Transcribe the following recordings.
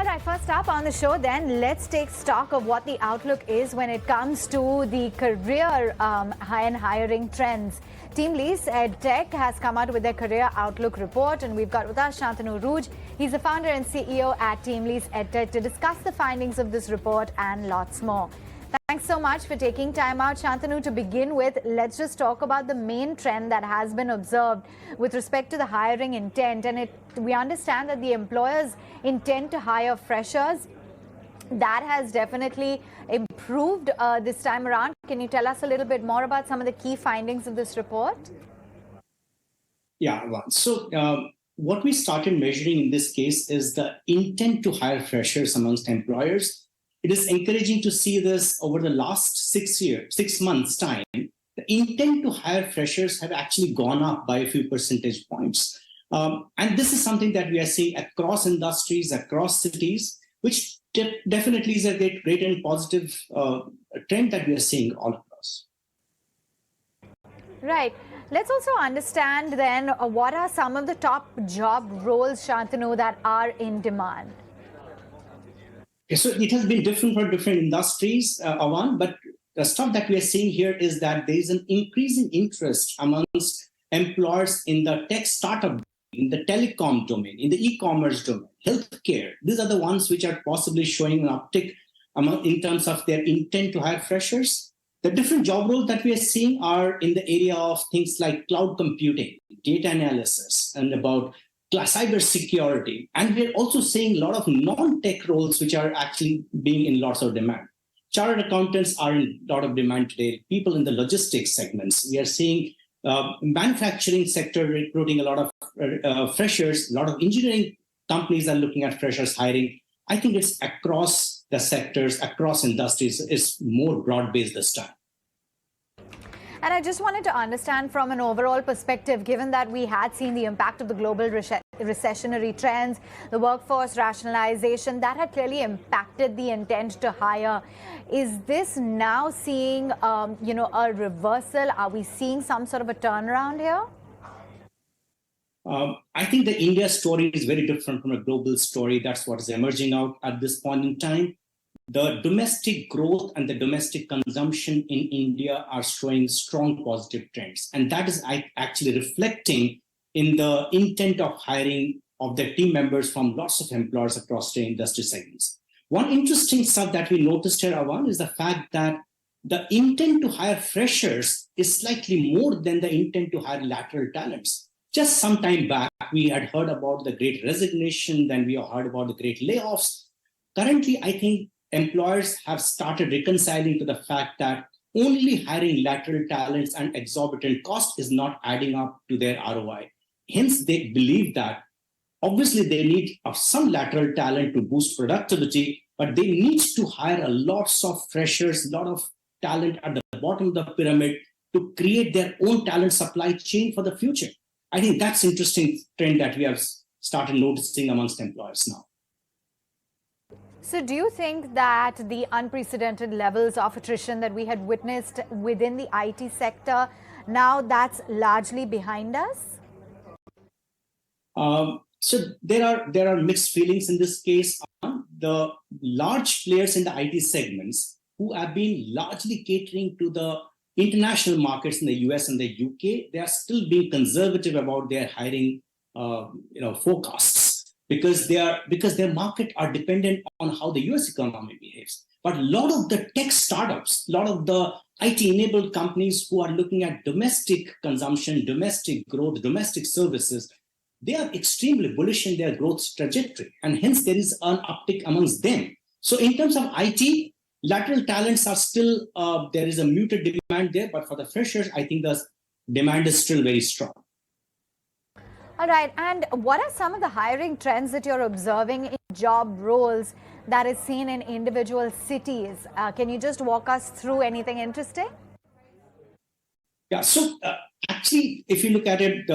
All right, first up on the show then, let's take stock of what the outlook is when it comes to the career and hiring trends. TeamLease EdTech has come out with their career outlook report, and we've got with us Shantanu Rooj. He's the founder and CEO at TeamLease EdTech to discuss the findings of this report and lots more. Thanks so much for taking time out, Shantanu. To begin with, let's just talk about the main trend that has been observed with respect to the hiring intent. And we understand that the employers intend to hire freshers. That has definitely improved this time around. Can you tell us a little bit more about some of the key findings of this report? Yeah, so what we started measuring in this case is the intent to hire freshers amongst employers. It is encouraging to see this over the last 6 months' time. The intent to hire freshers have actually gone up by a few percentage points. And this is something that we are seeing across industries, across cities, which definitely is a great and positive trend that we are seeing all across. Right. Let's also understand then what are some of the top job roles, Shantanu, that are in demand? Okay, so it has been different for different industries, Avanne, but the stuff that we are seeing here is that there is an increasing interest amongst employers in the tech startup, in the telecom domain, in the e-commerce domain, healthcare. These are the ones which are possibly showing an uptick in terms of their intent to hire freshers. The different job roles that we are seeing are in the area of things like cloud computing, data analysis, and about cyber security. And we're also seeing a lot of non-tech roles which are actually being in lots of demand. Chartered accountants are in a lot of demand today. People in the logistics segments. We are seeing manufacturing sector recruiting a lot of freshers. A lot of engineering companies are looking at freshers hiring. I think it's across the sectors, across industries. It's more broad-based this time. And I just wanted to understand from an overall perspective, given that we had seen the impact of the global recessionary trends, the workforce rationalization, that had clearly impacted the intent to hire. Is this now seeing, a reversal? Are we seeing some sort of a turnaround here? I think the India story is very different from a global story. That's what is emerging out at this point in time. The domestic growth and the domestic consumption in India are showing strong positive trends. And that is actually reflecting in the intent of hiring of their team members from lots of employers across the industry segments. One interesting stuff that we noticed here, Avanne, is the fact that the intent to hire freshers is slightly more than the intent to hire lateral talents. Just some time back, we had heard about the great resignation, then we heard about the great layoffs. Currently, I think employers have started reconciling to the fact that only hiring lateral talents and exorbitant cost is not adding up to their ROI. Hence, they believe that obviously they need some lateral talent to boost productivity, but they need to hire a lots of freshers, a lot of talent at the bottom of the pyramid to create their own talent supply chain for the future. I think that's an interesting trend that we have started noticing amongst employers now. So do you think that the unprecedented levels of attrition that we had witnessed within the IT sector, now that's largely behind us? So there are mixed feelings in this case. The large players in the IT segments who have been largely catering to the international markets in the US and the UK, they are still being conservative about their hiring forecasts. Because their market are dependent on how the US economy behaves. But a lot of the tech startups, a lot of the IT-enabled companies who are looking at domestic consumption, domestic growth, domestic services, they are extremely bullish in their growth trajectory. And hence there is an uptick amongst them. So in terms of IT, lateral talents are still, there is a muted demand there. But for the freshers, I think the demand is still very strong. All right. And what are some of the hiring trends that you're observing in job roles that is seen in individual cities? Can you just walk us through anything interesting? Yeah. So actually, if you look at it,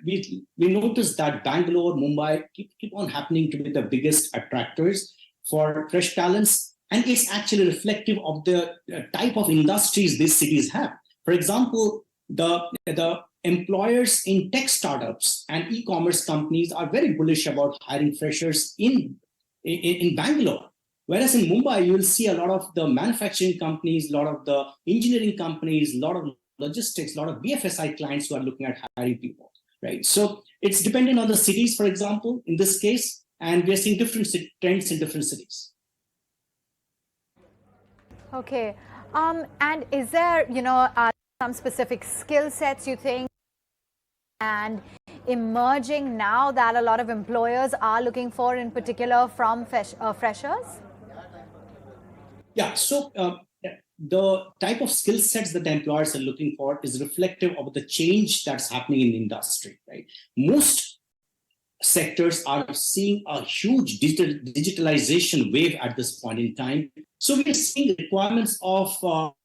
we noticed that Bangalore, Mumbai keep on happening to be the biggest attractors for fresh talents. And it's actually reflective of the type of industries these cities have. For example, the employers in tech startups and e-commerce companies are very bullish about hiring freshers in in Bangalore. Whereas in Mumbai, you will see a lot of the manufacturing companies, a lot of the engineering companies, a lot of logistics, a lot of BFSI clients who are looking at hiring people, right? So it's dependent on the cities, for example, in this case, and we are seeing different trends in different cities. Okay. And is there, some specific skill sets you think and emerging now that a lot of employers are looking for, in particular from freshers? Yeah, so the type of skill sets that the employers are looking for is reflective of the change that's happening in the industry, right? Most sectors are seeing a huge digitalization wave at this point in time. So we're seeing requirements of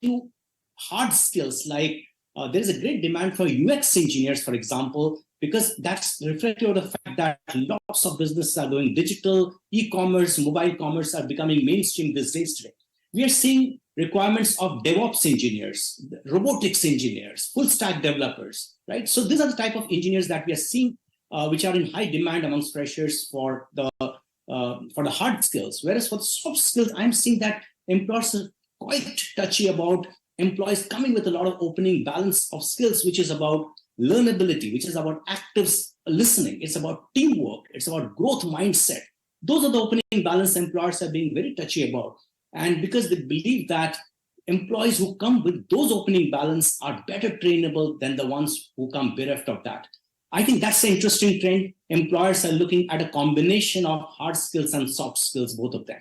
new hard skills, like there is a great demand for UX engineers, for example, because that's reflective of the fact that lots of businesses are going digital, e-commerce, mobile commerce are becoming mainstream these days today. We are seeing requirements of DevOps engineers, robotics engineers, full stack developers, right? So these are the type of engineers that we are seeing, which are in high demand amongst freshers for the hard skills. Whereas for the soft skills, I'm seeing that employers are quite touchy about employees coming with a lot of opening balance of skills, which is about learnability, which is about active listening. It's about teamwork. It's about growth mindset. Those are the opening balance employers are being very touchy about. And because they believe that employees who come with those opening balance are better trainable than the ones who come bereft of that. I think that's an interesting trend. Employers are looking at a combination of hard skills and soft skills, both of them.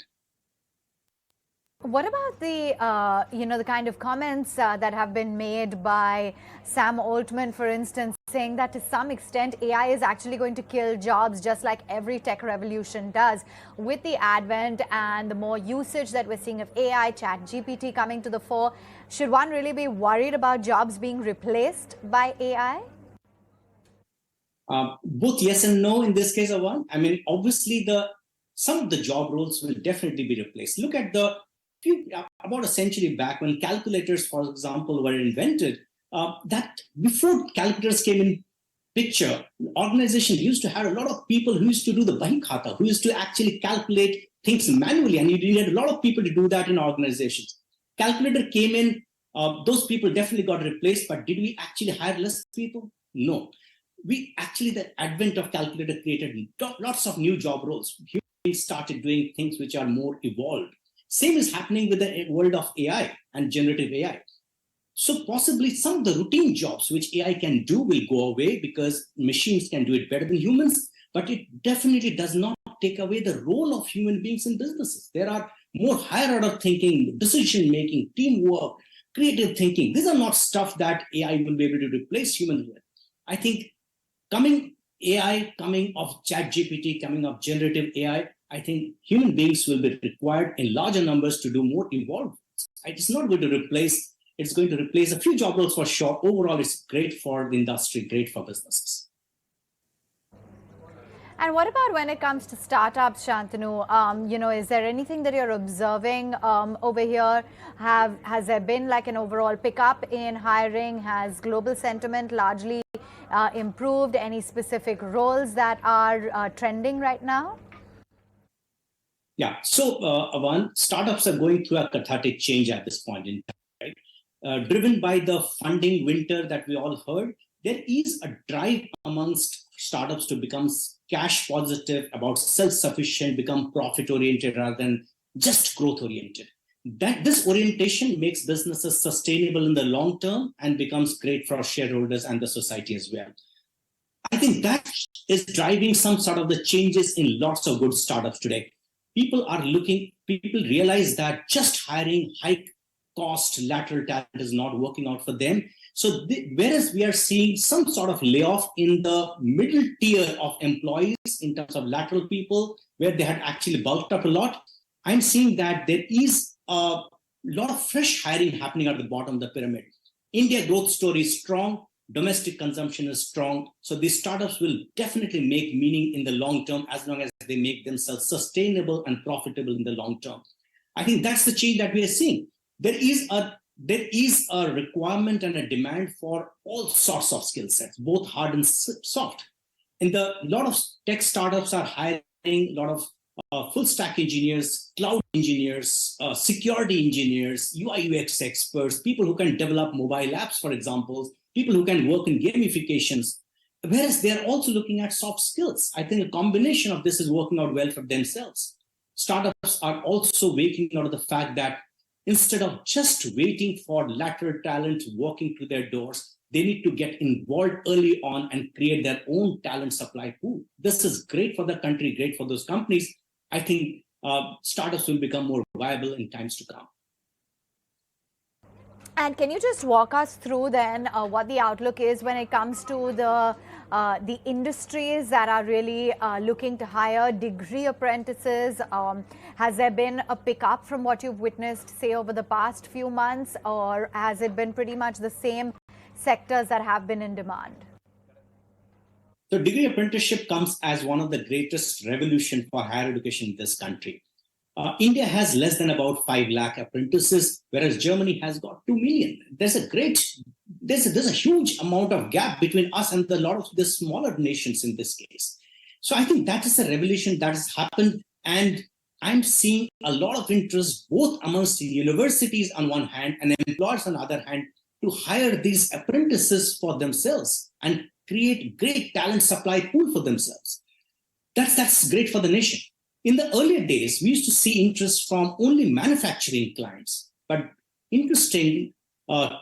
What about the kind of comments that have been made by Sam Altman, for instance, saying that to some extent AI is actually going to kill jobs, just like every tech revolution does, with the advent and the more usage that we're seeing of AI, chat GPT coming to the fore? Should one really be worried about jobs being replaced by AI? Both yes and no in this case, Avanne. I mean, obviously, some of the job roles will definitely be replaced. Look at about a century back, when calculators, for example, were invented, that before calculators came in picture, organization used to have a lot of people who used to do the bahi khata, who used to actually calculate things manually, and you needed a lot of people to do that in organizations. Calculator came in, those people definitely got replaced, but did we actually hire less people? No. The advent of calculator created lots of new job roles. Humans started doing things which are more evolved. Same is happening with the world of AI and generative AI. So possibly some of the routine jobs which AI can do will go away because machines can do it better than humans, but it definitely does not take away the role of human beings in businesses. There are more higher order thinking, decision-making, teamwork, creative thinking. These are not stuff that AI will be able to replace humans with. I think coming of ChatGPT, coming of generative AI, I think human beings will be required in larger numbers to do more involved. It's not going to replace, it's going to replace a few job roles for sure. Overall, it's great for the industry, great for businesses. And what about when it comes to startups, Shantanu? Is there anything that you're observing over here? Has there been like an overall pickup in hiring? Has global sentiment largely improved? Any specific roles that are trending right now? Yeah, so Avanne, startups are going through a cathartic change at this point in time, right? Driven by the funding winter that we all heard, there is a drive amongst startups to become cash positive, about self-sufficient, become profit-oriented rather than just growth-oriented. This orientation makes businesses sustainable in the long term and becomes great for shareholders and the society as well. I think that is driving some sort of the changes in lots of good startups today. People realize that just hiring high cost lateral talent is not working out for them. So whereas we are seeing some sort of layoff in the middle tier of employees in terms of lateral people, where they had actually bulked up a lot, I'm seeing that there is a lot of fresh hiring happening at the bottom of the pyramid. India growth story is strong. Domestic consumption is strong. So these startups will definitely make meaning in the long term as long as they make themselves sustainable and profitable in the long term. I think that's the change that we are seeing. There is a requirement and a demand for all sorts of skill sets, both hard and soft. A lot of tech startups are hiring a lot of full stack engineers, cloud engineers, security engineers, UI UX experts, people who can develop mobile apps, for example, people who can work in gamifications. Whereas they're also looking at soft skills. I think a combination of this is working out well for themselves. Startups are also waking out of the fact that instead of just waiting for lateral talent walking to their doors, they need to get involved early on and create their own talent supply pool. This is great for the country, great for those companies. I think startups will become more viable in times to come. And can you just walk us through then what the outlook is when it comes to the industries that are really looking to hire degree apprentices? Has there been a pickup from what you've witnessed, say, over the past few months, or has it been pretty much the same sectors that have been in demand? So degree apprenticeship comes as one of the greatest revolution for higher education in this country. India has less than about 5 lakh apprentices, whereas Germany has got 2 million. There's a huge amount of gap between us and a lot of the smaller nations in this case. So I think that is a revolution that has happened, and I'm seeing a lot of interest both amongst the universities on one hand and employers on the other hand to hire these apprentices for themselves and create great talent supply pool for themselves. That's great for the nation. In the earlier days, we used to see interest from only manufacturing clients. But interesting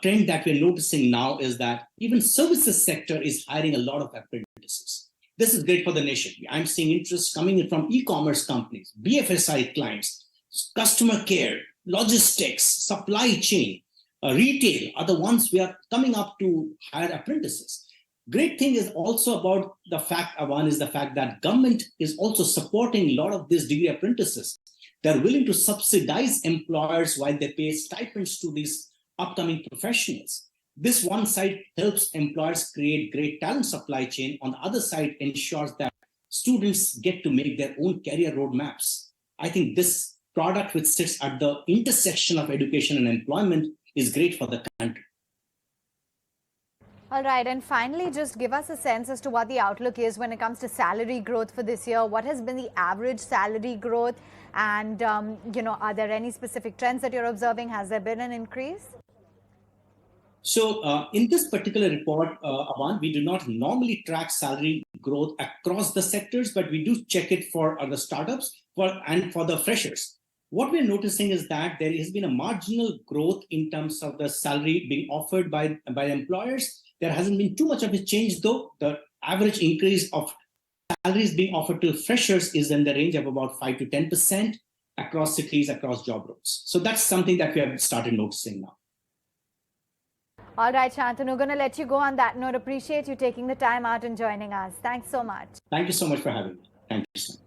trend that we're noticing now is that even services sector is hiring a lot of apprentices. This is great for the nation. I'm seeing interest coming in from e-commerce companies, BFSI clients, customer care, logistics, supply chain, retail are the ones we are coming up to hire apprentices. Great thing is also about the fact, Avanne, is the fact that government is also supporting a lot of these degree apprentices. They're willing to subsidize employers while they pay stipends to these upcoming professionals. This one side helps employers create great talent supply chain. On the other side ensures that students get to make their own career roadmaps. I think this product, which sits at the intersection of education and employment, is great for the country. All right, and finally, just give us a sense as to what the outlook is when it comes to salary growth for this year. What has been the average salary growth? And, are there any specific trends that you're observing? Has there been an increase? So in this particular report, Avanne, we do not normally track salary growth across the sectors, but we do check it for the startups and for the freshers. What we're noticing is that there has been a marginal growth in terms of the salary being offered by employers. There hasn't been too much of a change, though. The average increase of salaries being offered to freshers is in the range of about 5 to 10% across cities, across job roles. So that's something that we have started noticing now. All right, Shantanu, going to let you go on that note. Appreciate you taking the time out and joining us. Thanks so much. Thank you so much for having me. Thank you so much.